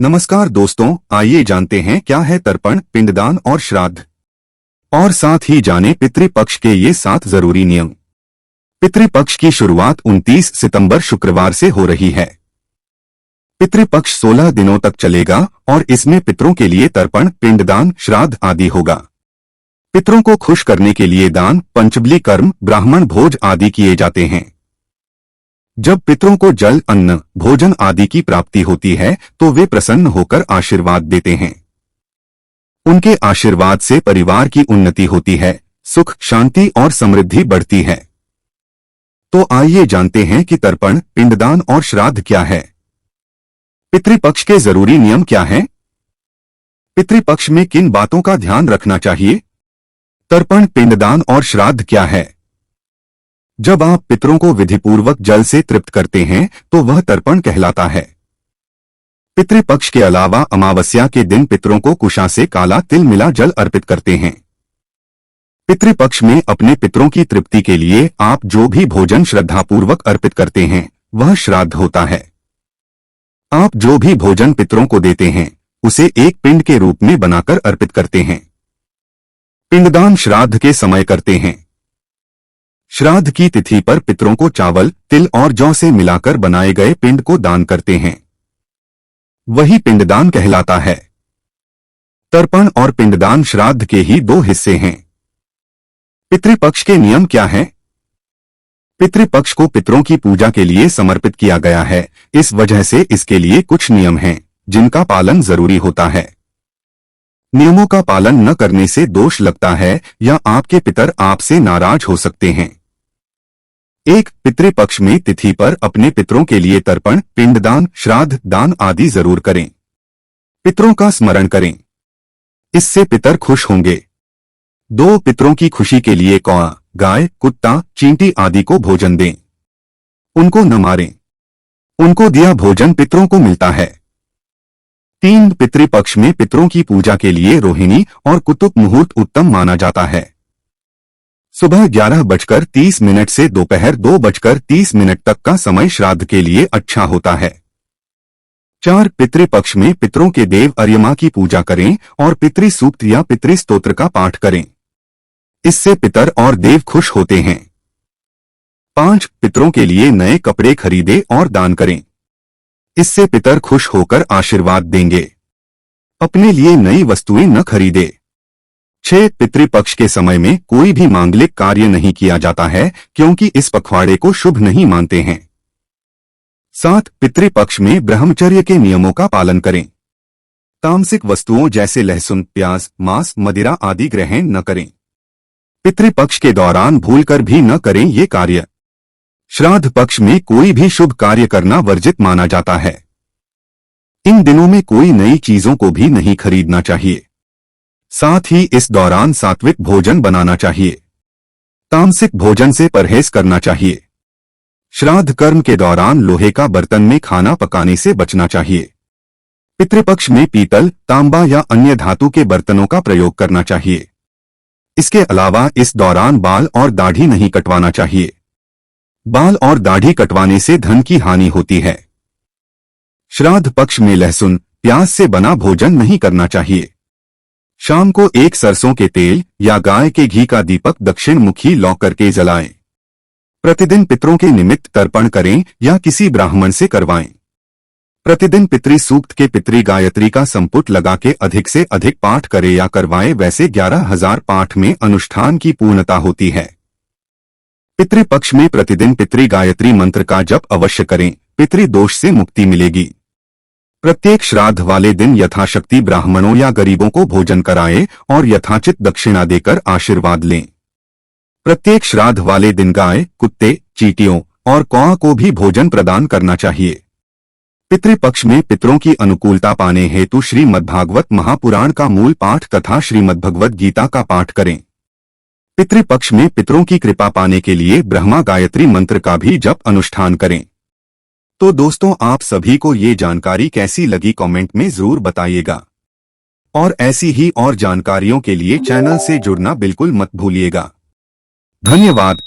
नमस्कार दोस्तों, आइए जानते हैं क्या है तर्पण, पिंडदान और श्राद्ध, और साथ ही जाने पितृपक्ष के ये 7 जरूरी नियम। पितृपक्ष की शुरुआत 29 सितंबर शुक्रवार से हो रही है। पितृपक्ष 16 दिनों तक चलेगा और इसमें पितरों के लिए तर्पण, पिंडदान, श्राद्ध आदि होगा। पितरों को खुश करने के लिए दान, पंचबली कर्म, ब्राह्मण भोज आदि किए जाते हैं। जब पितरों को जल, अन्न, भोजन आदि की प्राप्ति होती है तो वे प्रसन्न होकर आशीर्वाद देते हैं। उनके आशीर्वाद से परिवार की उन्नति होती है, सुख, शांति और समृद्धि बढ़ती है। तो आइए जानते हैं कि तर्पण, पिंडदान और श्राद्ध क्या है। पितृपक्ष के जरूरी नियम क्या हैं? पितृपक्ष में किन बातों का ध्यान रखना चाहिए? तर्पण, पिंडदान और श्राद्ध क्या है? जब आप पितरों को विधिपूर्वक जल से तृप्त करते हैं तो वह तर्पण कहलाता है। पितृपक्ष के अलावा अमावस्या के दिन पितरों को कुशा से काला तिल मिला जल अर्पित करते हैं। पितृपक्ष में अपने पितरों की तृप्ति के लिए आप जो भी भोजन श्रद्धापूर्वक अर्पित करते हैं वह श्राद्ध होता है। आप जो भी भोजन पितरों को देते हैं उसे एक पिंड के रूप में बनाकर अर्पित करते हैं। पिंडदान श्राद्ध के समय करते हैं। श्राद्ध की तिथि पर पितरों को चावल, तिल और जौ से मिलाकर बनाए गए पिंड को दान करते हैं, वही पिंडदान कहलाता है। तर्पण और पिंडदान श्राद्ध के ही 2 हिस्से हैं। पितृपक्ष के नियम क्या हैं? पितृपक्ष को पितरों की पूजा के लिए समर्पित किया गया है, इस वजह से इसके लिए कुछ नियम हैं जिनका पालन जरूरी होता है। नियमों का पालन न करने से दोष लगता है या आपके पितर आपसे नाराज हो सकते हैं। 1. पितृपक्ष में तिथि पर अपने पितरों के लिए तर्पण, पिंडदान, श्राद्ध, दान आदि जरूर करें। पितरों का स्मरण करें, इससे पितर खुश होंगे। 2. पितरों की खुशी के लिए कौआ, गाय, कुत्ता, चींटी आदि को भोजन दें। उनको न मारें, उनको दिया भोजन पितरों को मिलता है। 3. पितृपक्ष में पितरों की पूजा के लिए रोहिणी और कुतुब मुहूर्त उत्तम माना जाता है। सुबह 11:30 से दोपहर 2:30 तक का समय श्राद्ध के लिए अच्छा होता है। 4. पितृपक्ष में पितरों के देव अर्यमा की पूजा करें और पितृ सूक्त या पितृ स्तोत्र का पाठ करें, इससे पितर और देव खुश होते हैं। 5. पितरों के लिए नए कपड़े खरीदें और दान करें, इससे पितर खुश होकर आशीर्वाद देंगे। अपने लिए नई वस्तुएं न खरीदे। 6. पितृपक्ष के समय में कोई भी मांगलिक कार्य नहीं किया जाता है क्योंकि इस पखवाड़े को शुभ नहीं मानते हैं। 7. पितृपक्ष में ब्रह्मचर्य के नियमों का पालन करें। तामसिक वस्तुओं जैसे लहसुन, प्याज, मांस, मदिरा आदि ग्रहण न करें। पितृपक्ष के दौरान भूलकर भी न करें ये कार्य। श्राद्ध पक्ष में कोई भी शुभ कार्य करना वर्जित माना जाता है। इन दिनों में कोई नई चीजों को भी नहीं खरीदना चाहिए। साथ ही इस दौरान सात्विक भोजन बनाना चाहिए। तामसिक भोजन से परहेज करना चाहिए। श्राद्ध कर्म के दौरान लोहे का बर्तन में खाना पकाने से बचना चाहिए। पितृपक्ष में पीतल, तांबा या अन्य धातु के बर्तनों का प्रयोग करना चाहिए। इसके अलावा इस दौरान बाल और दाढ़ी नहीं कटवाना चाहिए। बाल और दाढ़ी कटवाने से धन की हानि होती है। श्राद्ध पक्ष में लहसुन, प्याज से बना भोजन नहीं करना चाहिए। शाम को एक सरसों के तेल या गाय के घी का दीपक दक्षिण मुखी लौ करके जलाएं। प्रतिदिन पितरों के निमित्त तर्पण करें या किसी ब्राह्मण से करवाएं। प्रतिदिन पितृ सूक्त के पितृ गायत्री का संपुट लगा के अधिक से अधिक पाठ करें या करवाएं, वैसे 11,000 पाठ में अनुष्ठान की पूर्णता होती है। पितृपक्ष में प्रतिदिन पितृ गायत्री मंत्र का जप अवश्य करें, पितृ दोष से मुक्ति मिलेगी। प्रत्येक श्राद्ध वाले दिन यथाशक्ति ब्राह्मणों या गरीबों को भोजन कराएं और यथाचित दक्षिणा देकर आशीर्वाद लें। प्रत्येक श्राद्ध वाले दिन गाय, कुत्ते, चींटियों और कौआ को भी भोजन प्रदान करना चाहिए। पितृपक्ष में पितरों की अनुकूलता पाने हेतु श्रीमद्भागवत महापुराण का मूल पाठ तथा श्रीमद्भगवद गीता का पाठ करें। पितृपक्ष में पितरों की कृपा पाने के लिए ब्रह्मा गायत्री मंत्र का भी जप अनुष्ठान करें। तो दोस्तों, आप सभी को ये जानकारी कैसी लगी कमेंट में जरूर बताइएगा और ऐसी ही और जानकारियों के लिए चैनल से जुड़ना बिल्कुल मत भूलिएगा। धन्यवाद।